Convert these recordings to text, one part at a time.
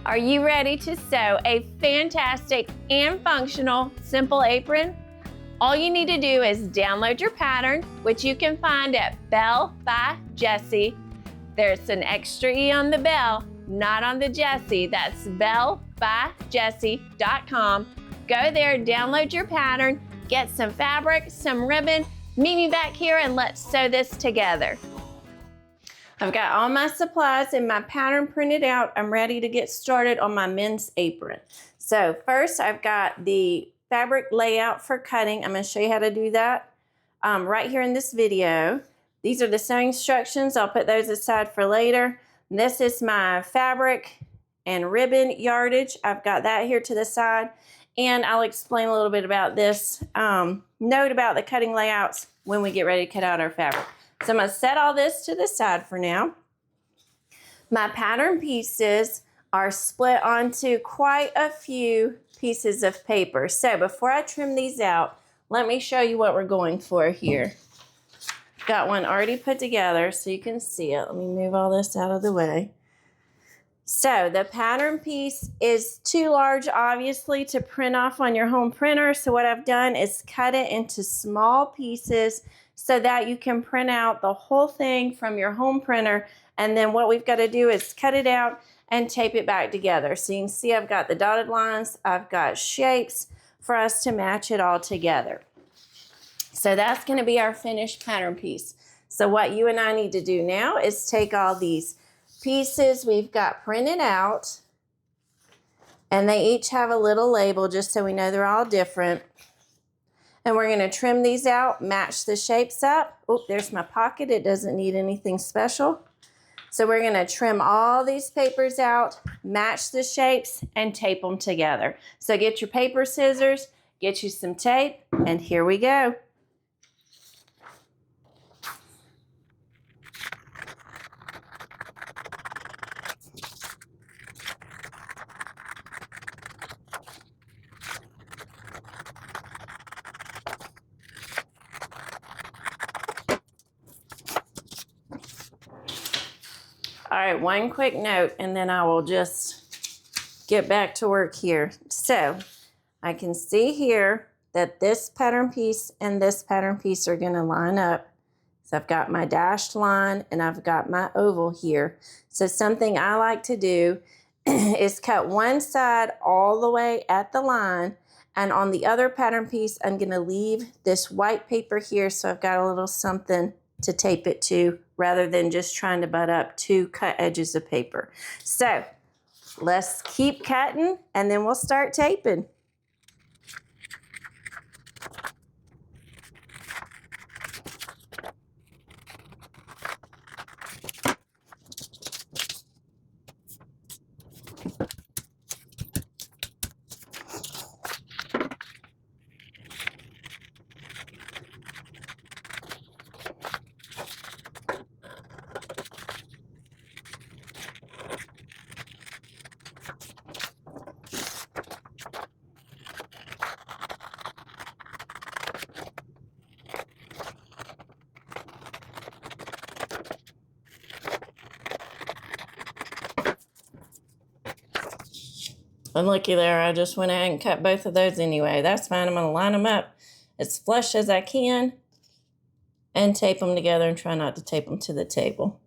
Are you ready to sew a fantastic and functional simple apron? All you need to do is download your pattern, which you can find at Bell by Jessi. There's an extra E on the Bell, not on the Jessi. That's bellbyjessi.com. Go there, download your pattern, get some fabric, some ribbon. Meet me back here and let's sew this together. I've got all my supplies and my pattern printed out. I'm ready to get started on my men's apron. So first I've got the fabric layout for cutting. I'm going to show you how to do that right here in this video. These are the sewing instructions. I'll put those aside for later. This is my fabric and ribbon yardage. I've got that here to the side, and I'll explain a little bit about this note about the cutting layouts when we get ready to cut out our fabric. So I'm going to set all this to the side for now. My pattern pieces are split onto quite a few pieces of paper. So before I trim these out, let me show you what we're going for here. Got one already put together so you can see it. Let me move all this out of the way. So the pattern piece is too large, obviously, to print off on your home printer. So what I've done is cut it into small pieces so that you can print out the whole thing from your home printer. And then what we've got to do is cut it out and tape it back together. So you can see I've got the dotted lines, I've got shapes for us to match it all together. So that's going to be our finished pattern piece. So what you and I need to do now is take all these pieces we've got printed out, and they each have a little label just so we know they're all different. And we're going to trim these out, match the shapes up. Oh, there's my pocket. It doesn't need anything special. So we're going to trim all these papers out, match the shapes, and tape them together. So get your paper scissors, get you some tape, and here we go. All right, one quick note, and then I will just get back to work here. So I can see here that this pattern piece and this pattern piece are going to line up. So I've got my dashed line and I've got my oval here. So something I like to do is cut one side all the way at the line, and on the other pattern piece I'm going to leave this white paper here so I've got a little something to tape it to rather than just trying to butt up two cut edges of paper. So let's keep cutting and then we'll start taping. And looky there, I just went ahead and cut both of those anyway. That's fine. I'm going to line them up as flush as I can and tape them together and try not to tape them to the table.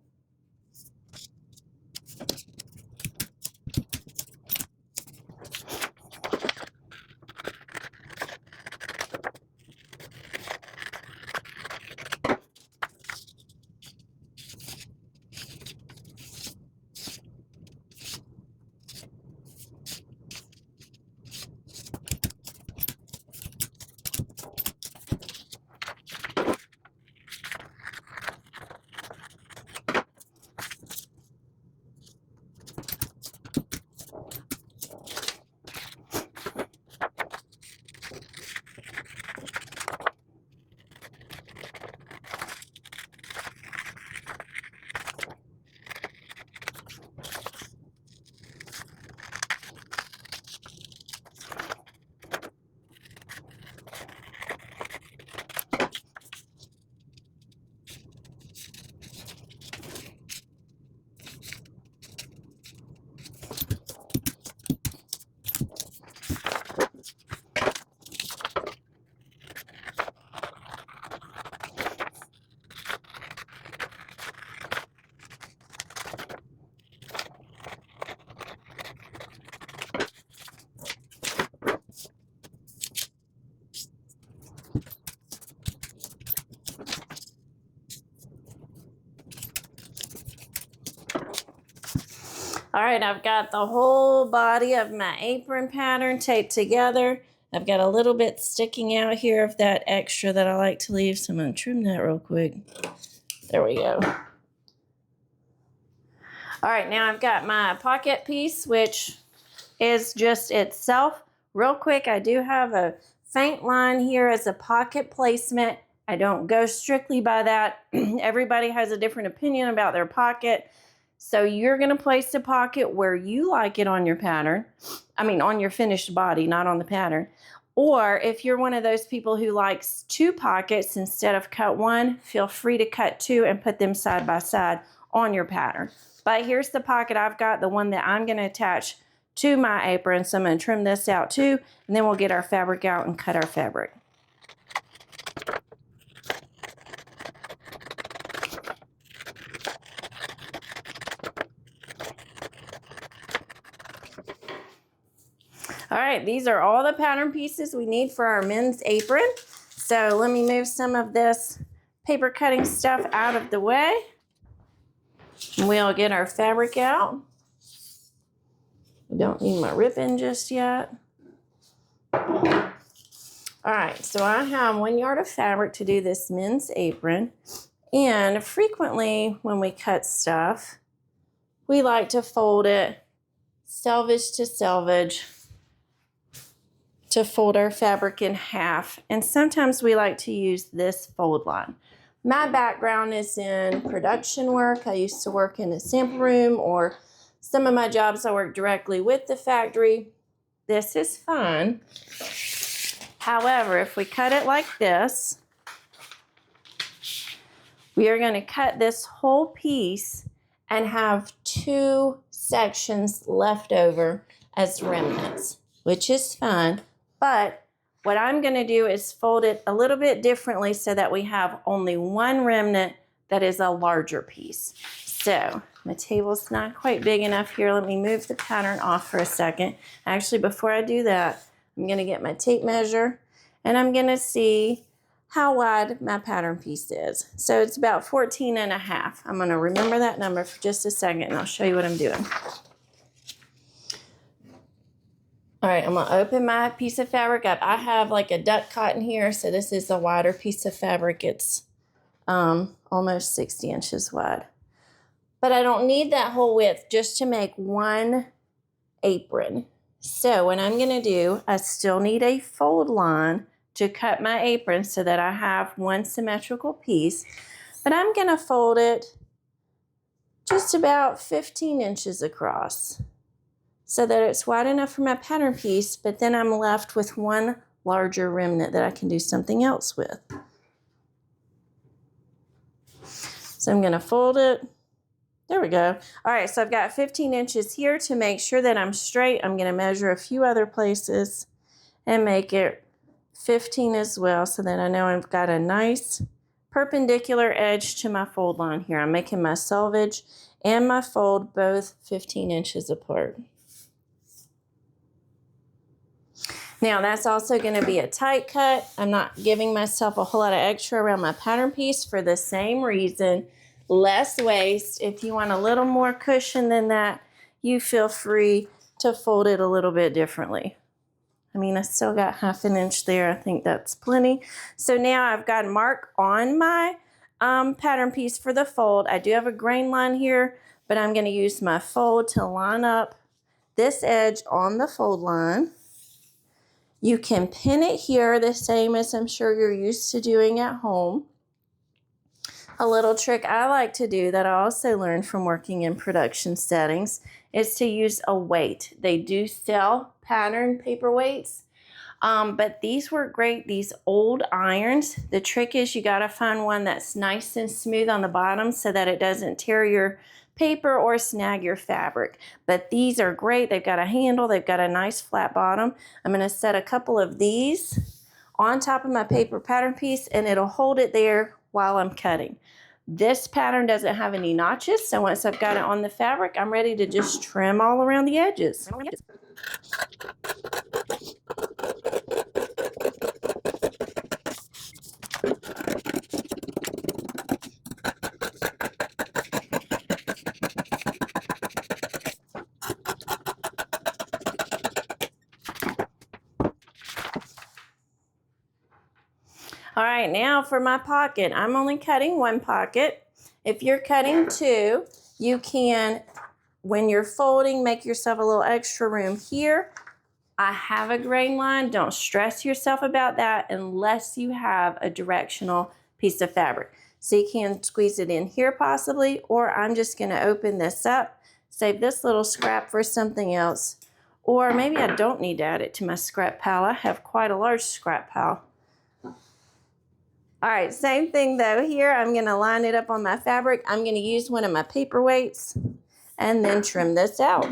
All right, I've got the whole body of my apron pattern taped together. I've got a little bit sticking out here of that extra that I like to leave, so I'm going to trim that real quick. There we go. All right, now I've got my pocket piece, which is just itself. Real quick, I do have a faint line here as a pocket placement. I don't go strictly by that. Everybody has a different opinion about their pocket. So you're going to place the pocket where you like it on your pattern. I mean, on your finished body, not on the pattern. Or if you're one of those people who likes 2 pockets instead of cut 1, feel free to cut 2 and put them side by side on your pattern. But here's the pocket I've got, the one that I'm going to attach to my apron. So I'm going to trim this out too, and then we'll get our fabric out and cut our fabric. All right, these are all the pattern pieces we need for our men's apron. So let me move some of this paper cutting stuff out of the way. We'll get our fabric out. We don't need my ribbon just yet. All right, so I have 1 yard of fabric to do this men's apron. And frequently when we cut stuff, we like to fold it selvage to selvage to fold our fabric in half. And sometimes we like to use this fold line. My background is in production work. I used to work in a sample room, or some of my jobs I work directly with the factory. This is fine. However, if we cut it like this, we are going to cut this whole piece and have 2 sections left over as remnants, which is fine. But what I'm going to do is fold it a little bit differently so that we have only 1 remnant that is a larger piece. So my table's not quite big enough here. Let me move the pattern off for a second. Actually, before I do that, I'm going to get my tape measure and I'm going to see how wide my pattern piece is. So it's about 14.5. I'm going to remember that number for just a second and I'll show you what I'm doing. All right, I'm gonna open my piece of fabric up. I have like a duck cotton here, so this is a wider piece of fabric. It's almost 60 inches wide. But I don't need that whole width just to make 1 apron. So what I'm gonna do, I still need a fold line to cut my apron so that I have 1 symmetrical piece. But I'm gonna fold it just about 15 inches across, so that it's wide enough for my pattern piece, but then I'm left with 1 larger remnant that I can do something else with. So I'm gonna fold it. There we go. All right, so I've got 15 inches here. To make sure that I'm straight, I'm gonna measure a few other places and make it 15 as well, so that I know I've got a nice perpendicular edge to my fold line here. I'm making my selvage and my fold both 15 inches apart. Now that's also going to be a tight cut. I'm not giving myself a whole lot of extra around my pattern piece for the same reason. Less waist. If you want a little more cushion than that, you feel free to fold it a little bit differently. I mean, I still got 1/2 inch there. I think that's plenty. So now I've got a mark on my pattern piece for the fold. I do have a grain line here, but I'm going to use my fold to line up this edge on the fold line. You can pin it here the same as I'm sure you're used to doing at home. A little trick I like to do that I also learned from working in production settings is to use a weight. They do sell pattern paper weights, but these work great, these old irons. The trick is you gotta find one that's nice and smooth on the bottom so that it doesn't tear your paper or snag your fabric. But these are great. They've got a handle, they've got a nice flat bottom. I'm gonna set a couple of these on top of my paper pattern piece and it'll hold it there while I'm cutting. This pattern doesn't have any notches, so once I've got it on the fabric, I'm ready to just trim all around the edges. right, now for my pocket. I'm only cutting one pocket. If you're cutting two, you can, when you're folding, make yourself a little extra room here. I have a grain line. Don't stress yourself about that unless you have a directional piece of fabric. So you can squeeze it in here possibly, or I'm just going to open this up, save this little scrap for something else. Or maybe I don't need to add it to my scrap pile. I have quite a large scrap pile. All right, same thing though. Here I'm going to line it up on my fabric. I'm going to use one of my paperweights and then trim this out.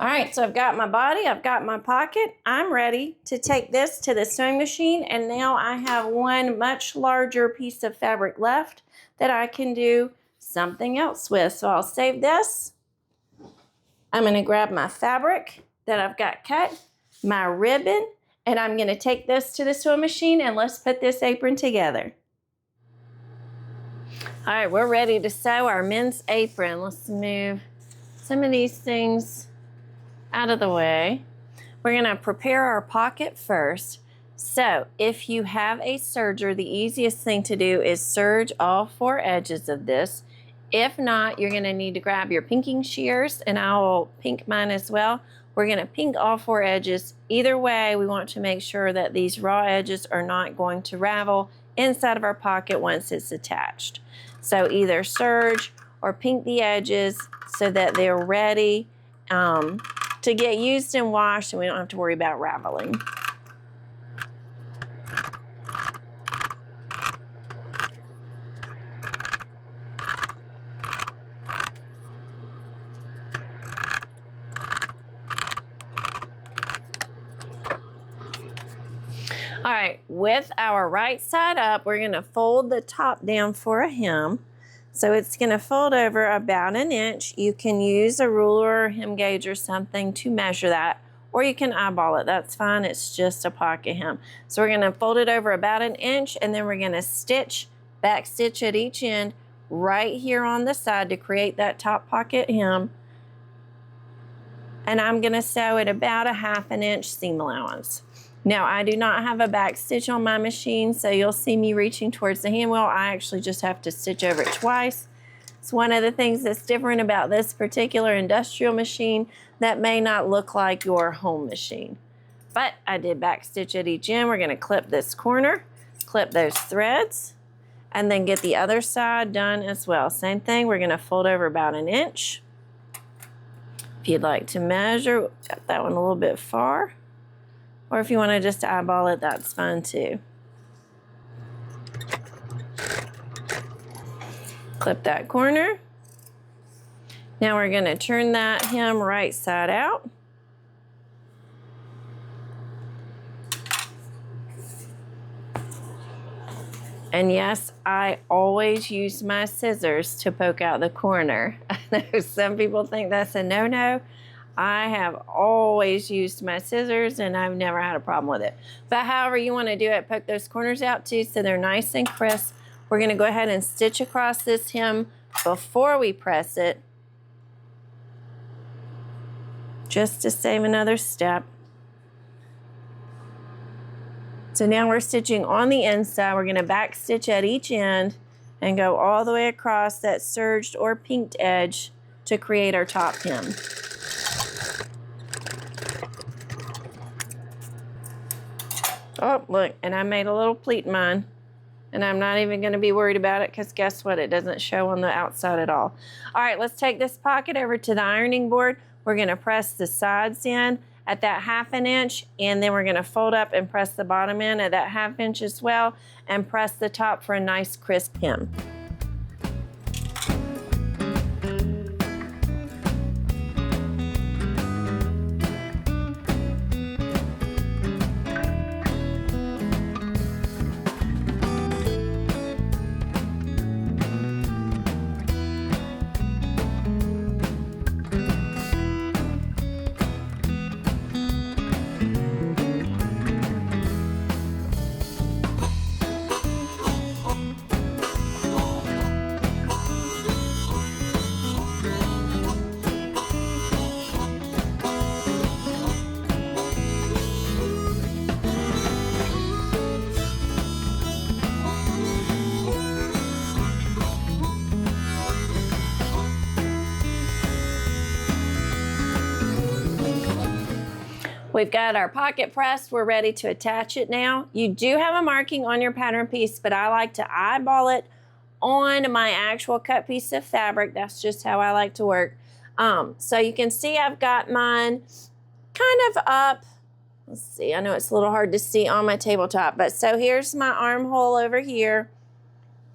All right, so I've got my body, I've got my pocket. I'm ready to take this to the sewing machine, and now I have one much larger piece of fabric left that I can do something else with. So I'll save this. I'm gonna grab my fabric that I've got cut, my ribbon, and I'm gonna take this to the sewing machine and let's put this apron together. All right, we're ready to sew our men's apron. Let's move some of these things out of the way. We're gonna prepare our pocket first. So if you have a serger, the easiest thing to do is serge all four edges of this. If not, you're gonna need to grab your pinking shears, and I will pink mine as well. We're gonna pink all four edges. Either way, we want to make sure that these raw edges are not going to ravel inside of our pocket once it's attached. So either serge or pink the edges so that they're ready to get used and washed, and we don't have to worry about raveling. All right, with our right side up, we're gonna fold the top down for a hem. So it's gonna fold over about an inch. You can use a ruler or hem gauge or something to measure that, or you can eyeball it, that's fine, it's just a pocket hem. So we're gonna fold it over about an inch, and then we're gonna stitch, back stitch at each end right here on the side to create that top pocket hem. And I'm gonna sew at about a 1/2 inch seam allowance. Now, I do not have a back stitch on my machine, so you'll see me reaching towards the hand wheel. I actually just have to stitch over it twice. It's one of the things that's different about this particular industrial machine that may not look like your home machine. But I did back stitch at each end. We're gonna clip this corner, clip those threads, and then get the other side done as well. Same thing, we're gonna fold over about an inch. If you'd like to measure, got that one a little bit far. Or if you want to just eyeball it, that's fine too. Clip that corner. Now we're going to turn that hem right side out. And yes, I always use my scissors to poke out the corner. I know some people think that's a no-no. I have always used my scissors and I've never had a problem with it. But however you want to do it, poke those corners out too so they're nice and crisp. We're going to go ahead and stitch across this hem before we press it, just to save another step. So now we're stitching on the inside. We're going to back stitch at each end and go all the way across that serged or pinked edge to create our top hem. Oh, look, and I made a little pleat in mine. And I'm not even going to be worried about it because guess what? It doesn't show on the outside at all. All right, let's take this pocket over to the ironing board. We're going to press the sides in at that 1/2 inch, and then we're going to fold up and press the bottom in at that 1/2 inch as well, and press the top for a nice crisp hem. We've got our pocket pressed. We're ready to attach it now. You do have a marking on your pattern piece, but I like to eyeball it on my actual cut piece of fabric. That's just how I like to work. So you can see I've got mine kind of up. Let's see, I know it's a little hard to see on my tabletop, but so here's my armhole over here.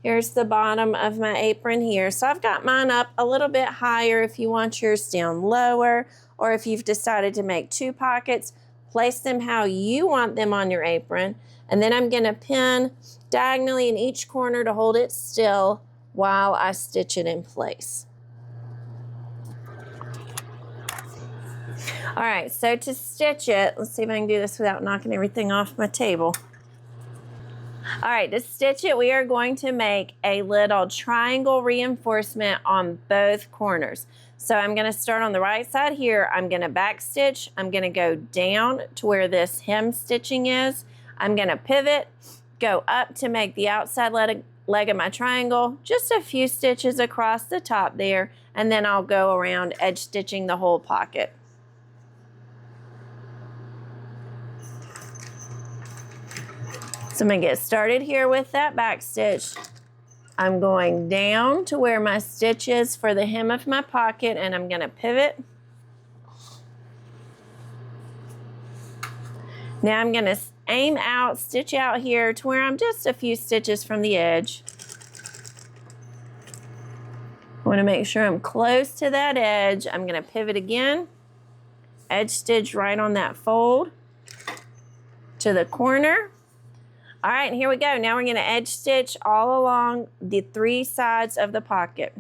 Here's the bottom of my apron here. So I've got mine up a little bit higher if you want yours down lower, or if you've decided to make 2 pockets, place them how you want them on your apron. And then I'm gonna pin diagonally in each corner to hold it still while I stitch it in place. All right, so to stitch it, let's see if I can do this without knocking everything off my table. All right, to stitch it, we are going to make a little triangle reinforcement on both corners. So I'm gonna start on the right side here. I'm gonna back stitch. I'm gonna go down to where this hem stitching is. I'm gonna pivot, go up to make the outside leg of my triangle, just a few stitches across the top there, and then I'll go around edge stitching the whole pocket. So I'm gonna get started here with that back stitch. I'm going down to where my stitch is for the hem of my pocket, and I'm gonna pivot. Now I'm gonna aim out, stitch out here to where I'm just a few stitches from the edge. I wanna make sure I'm close to that edge. I'm gonna pivot again, edge stitch right on that fold to the corner. All right, and here we go. Now we're gonna edge stitch all along the 3 sides of the pocket.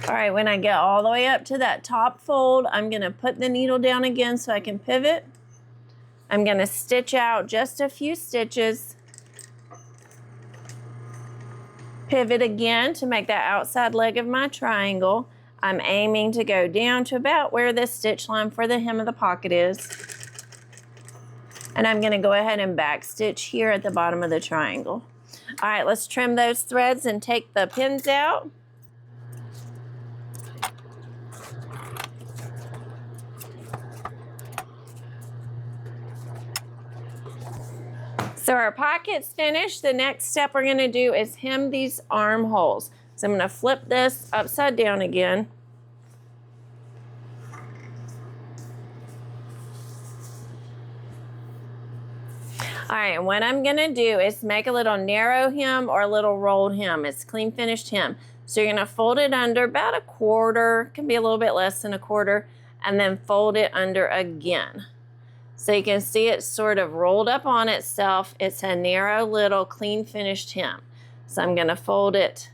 All right, when I get all the way up to that top fold, I'm gonna put the needle down again so I can pivot. I'm gonna stitch out just a few stitches. Pivot again to make that outside leg of my triangle. I'm aiming to go down to about where this stitch line for the hem of the pocket is. And I'm gonna go ahead and back stitch here at the bottom of the triangle. All right, let's trim those threads and take the pins out. So our pocket's finished. The next step we're gonna do is hem these armholes. So I'm gonna flip this upside down again. All right, and what I'm gonna do is make a little narrow hem or a little rolled hem. It's clean finished hem. So you're gonna fold it under about a quarter, can be a little bit less than a quarter, and then fold it under again. So you can see it's sort of rolled up on itself. It's a narrow little clean finished hem. So I'm gonna fold it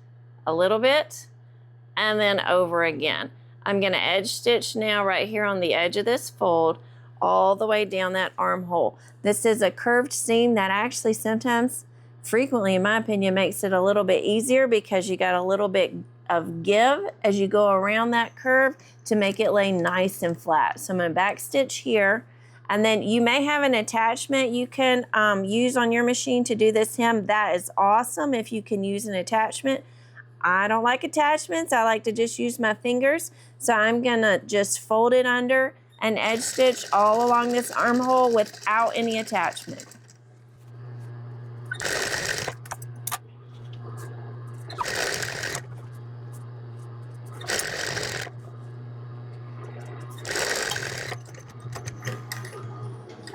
a little bit and then over again. I'm gonna edge stitch now right here on the edge of this fold all the way down that armhole. This is a curved seam that actually sometimes, frequently in my opinion, makes it a little bit easier because you got a little bit of give as you go around that curve to make it lay nice and flat. So I'm gonna back stitch here, and then you may have an attachment you can use on your machine to do this hem. That is awesome if you can use an attachment. I don't like attachments. I like to just use my fingers. So I'm gonna just fold it under and edge stitch all along this armhole without any attachment.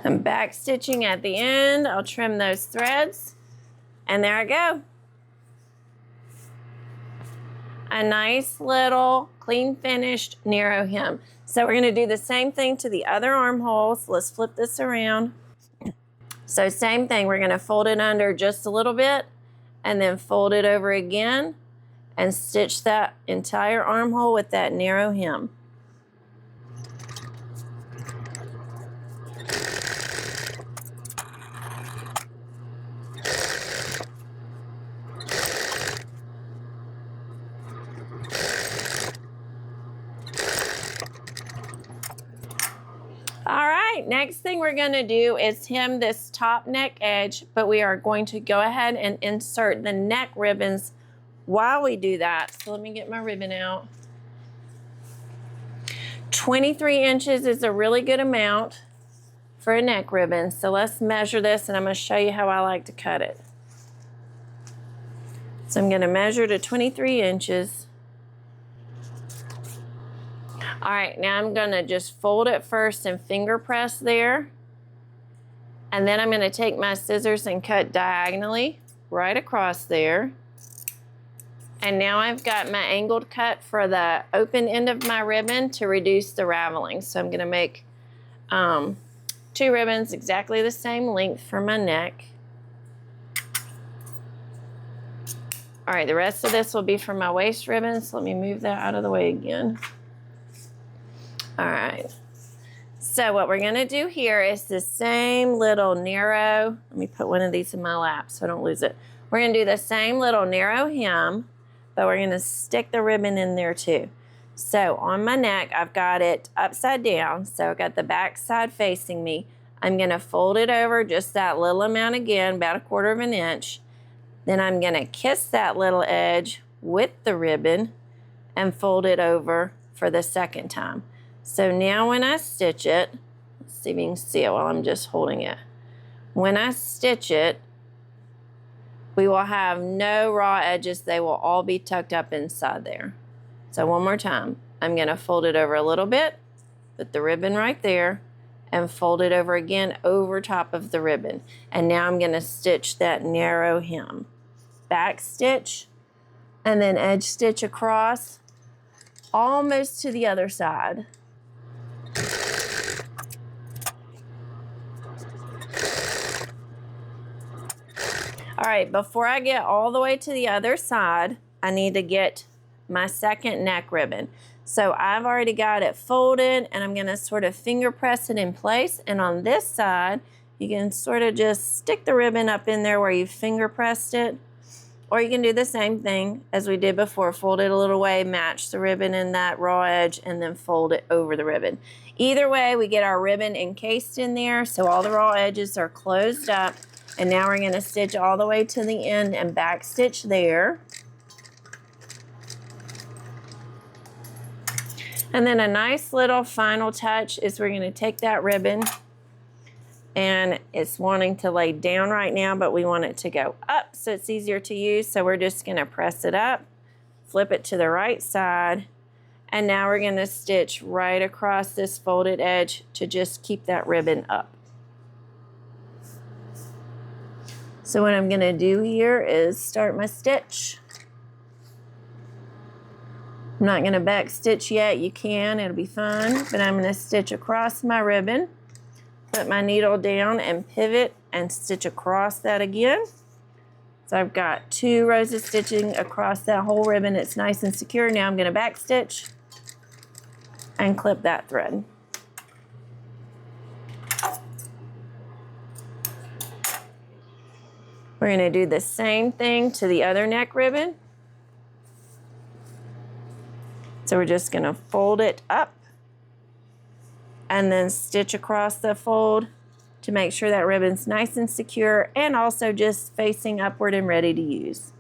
I'm back stitching at the end. I'll trim those threads, and there I go. A nice little clean finished narrow hem. So we're gonna do the same thing to the other armholes. Let's flip this around. So same thing, we're gonna fold it under just a little bit and then fold it over again and stitch that entire armhole with that narrow hem. All right, next thing we're gonna do is hem this top neck edge, but we are going to go ahead and insert the neck ribbons while we do that, so let me get my ribbon out. 23 inches is a really good amount for a neck ribbon. So let's measure this, and I'm going to show you how I like to cut it. So I'm going to measure to 23 inches. All right, now I'm going to just fold it first and finger press there. And then I'm going to take my scissors and cut diagonally right across there. And now I've got my angled cut for the open end of my ribbon to reduce the raveling. So I'm going to make 2 ribbons exactly the same length for my neck. All right, the rest of this will be for my waist ribbon, so let me move that out of the way again. All right, so what we're gonna do here is the same little narrow, let me put one of these in my lap so I don't lose it. We're gonna do the same little narrow hem, but we're gonna stick the ribbon in there too. So on my neck, I've got it upside down, so I've got the back side facing me. I'm gonna fold it over just that little amount again, about 1/4 of an inch. Then I'm gonna kiss that little edge with the ribbon and fold it over for the second time. So now when I stitch it, let's see if you can see it while I'm just holding it. When I stitch it, we will have no raw edges. They will all be tucked up inside there. So one more time, I'm gonna fold it over a little bit, put the ribbon right there, and fold it over again over top of the ribbon. And now I'm gonna stitch that narrow hem. Back stitch, and then edge stitch across, almost to the other side. All right, before I get all the way to the other side, I need to get my second neck ribbon. So I've already got it folded, and I'm gonna sort of finger press it in place. And on this side, you can sort of just stick the ribbon up in there where you finger pressed it. Or you can do the same thing as we did before, fold it a little way, match the ribbon in that raw edge, and then fold it over the ribbon. Either way, we get our ribbon encased in there, so all the raw edges are closed up. And now we're gonna stitch all the way to the end and back stitch there. And then a nice little final touch is we're gonna take that ribbon, and it's wanting to lay down right now, but we want it to go up so it's easier to use. So we're just gonna press it up, flip it to the right side, and now we're gonna stitch right across this folded edge to just keep that ribbon up. So what I'm gonna do here is start my stitch. I'm not gonna back stitch yet, you can, it'll be fun, but I'm gonna stitch across my ribbon. Put my needle down and pivot and stitch across that again. So I've got 2 rows of stitching across that whole ribbon. It's nice and secure. Now I'm going to back stitch and clip that thread. We're going to do the same thing to the other neck ribbon. So we're just going to fold it up and then stitch across the fold to make sure that ribbon's nice and secure and also just facing upward and ready to use.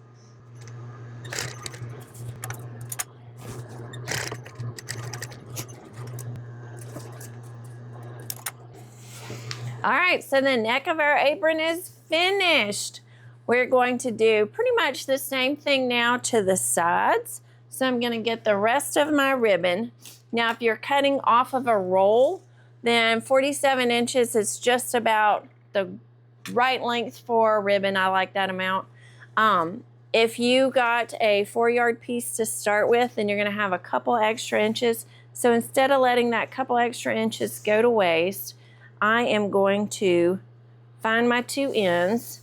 All right, so the neck of our apron is finished. We're going to do pretty much the same thing now to the sides. So I'm gonna get the rest of my ribbon. Now, if you're cutting off of a roll, then 47 inches is just about the right length for a ribbon. I like that amount. If you got a 4-yard piece to start with, then you're gonna have a couple extra inches. So instead of letting that couple extra inches go to waste, I am going to find my 2 ends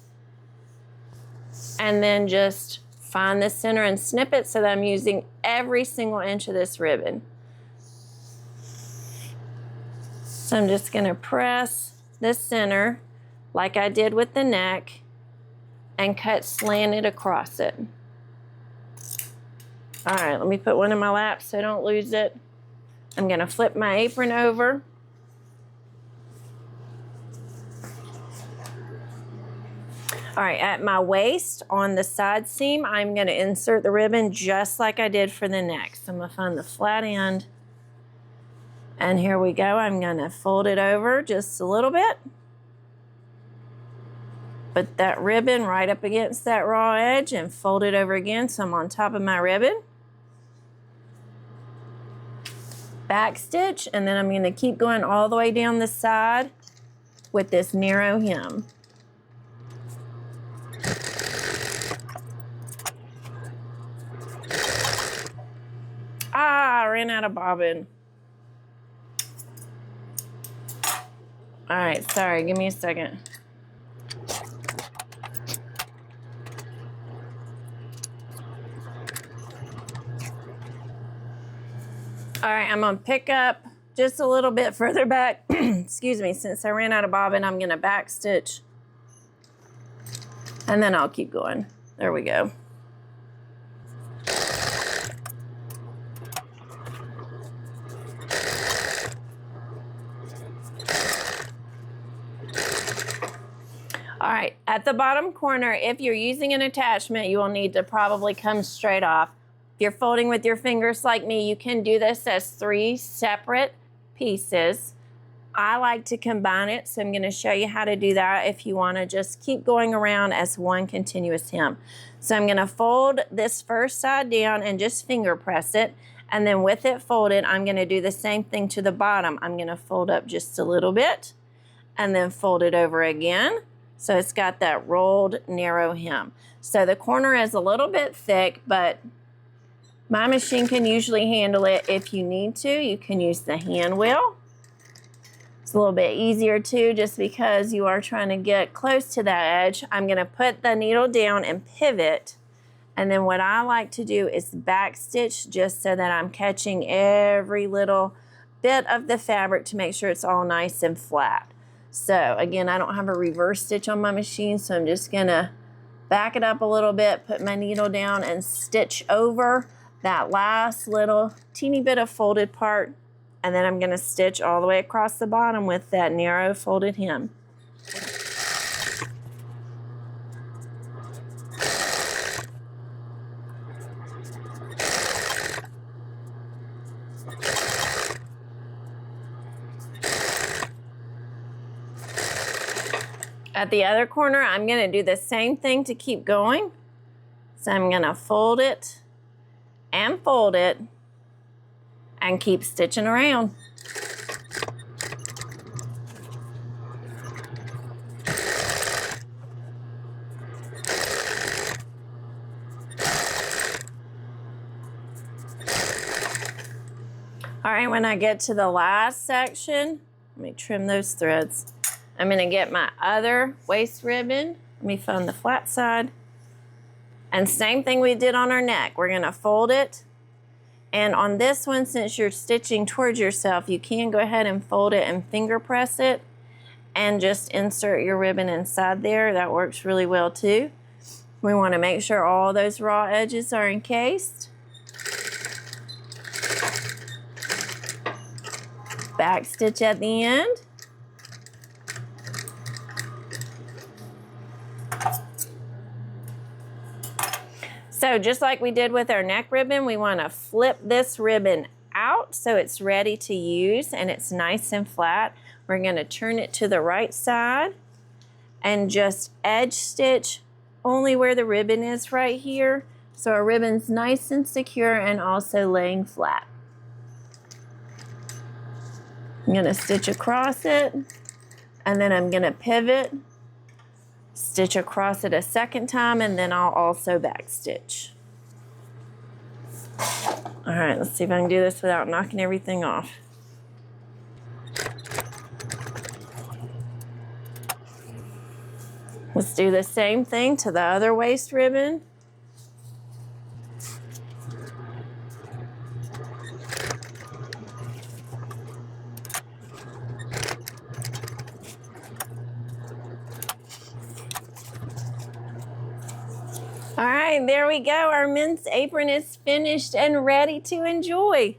and then just find the center and snip it so that I'm using every single inch of this ribbon. So I'm just gonna press the center like I did with the neck and cut slanted across it. All right, let me put one in my lap so I don't lose it. I'm gonna flip my apron over. All All right, at my waist on the side seam, I'm gonna insert the ribbon just like I did for the neck. So I'm gonna find the flat end. And here we go, I'm gonna fold it over just a little bit. Put that ribbon right up against that raw edge and fold it over again so I'm on top of my ribbon. Back stitch, and then I'm gonna keep going all the way down the side with this narrow hem. I ran out of bobbin. All right, sorry, give me a second. All right, I'm gonna pick up just a little bit further back. Excuse me, since I ran out of bobbin, I'm gonna back stitch. And then I'll keep going. There we go. All right, at the bottom corner, if you're using an attachment, you will need to probably come straight off. If you're folding with your fingers like me, you can do this as 3 separate pieces. I like to combine it, so I'm gonna show you how to do that if you wanna just keep going around as one continuous hem. So I'm gonna fold this first side down and just finger press it, and then with it folded, I'm gonna do the same thing to the bottom. I'm gonna fold up just a little bit, and then fold it over again. So it's got that rolled narrow hem. So the corner is a little bit thick, but my machine can usually handle it. If you need to, you can use the hand wheel. It's a little bit easier too, just because you are trying to get close to that edge. I'm gonna put the needle down and pivot. And then what I like to do is back stitch just so that I'm catching every little bit of the fabric to make sure it's all nice and flat. So again, I don't have a reverse stitch on my machine, so I'm just gonna back it up a little bit, put my needle down and stitch over that last little teeny bit of folded part, and then I'm gonna stitch all the way across the bottom with that narrow folded hem. At the other corner, I'm gonna do the same thing to keep going. So I'm gonna fold it and fold it and keep stitching around. All right, when I get to the last section, let me trim those threads. I'm gonna get my other waist ribbon. Let me find the flat side. And same thing we did on our neck. We're gonna fold it. And on this one, since you're stitching towards yourself, you can go ahead and fold it and finger press it and just insert your ribbon inside there. That works really well too. We wanna make sure all those raw edges are encased. Back stitch at the end. So just like we did with our neck ribbon, we want to flip this ribbon out so it's ready to use and it's nice and flat. We're going to turn it to the right side and just edge stitch only where the ribbon is right here. So our ribbon's nice and secure and also laying flat. I'm going to stitch across it, and then I'm going to pivot, stitch across it a second time, and then I'll also back stitch. All right, let's see if I can do this without knocking everything off. Let's do the same thing to the other waist ribbon. All right, there we go. Our men's apron is finished and ready to enjoy.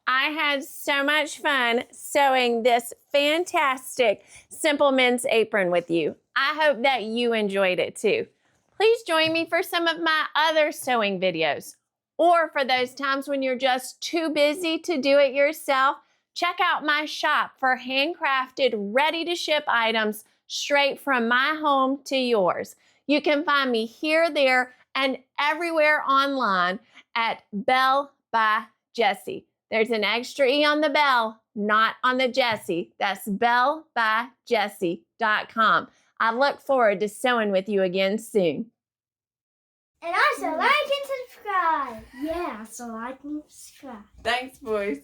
I had so much fun sewing this fantastic Simple Men's apron with you. I hope that you enjoyed it too. Please join me for some of my other sewing videos. Or for those times when you're just too busy to do it yourself, check out my shop for handcrafted, ready-to-ship items straight from my home to yours. You can find me here, there, and everywhere online at Belle by Jessi. There's an extra E on the Belle, not on the Jessi. That's bellebyjessi.com. I look forward to sewing with you again soon. And also like and subscribe. Yeah, so like and subscribe. Thanks, boys.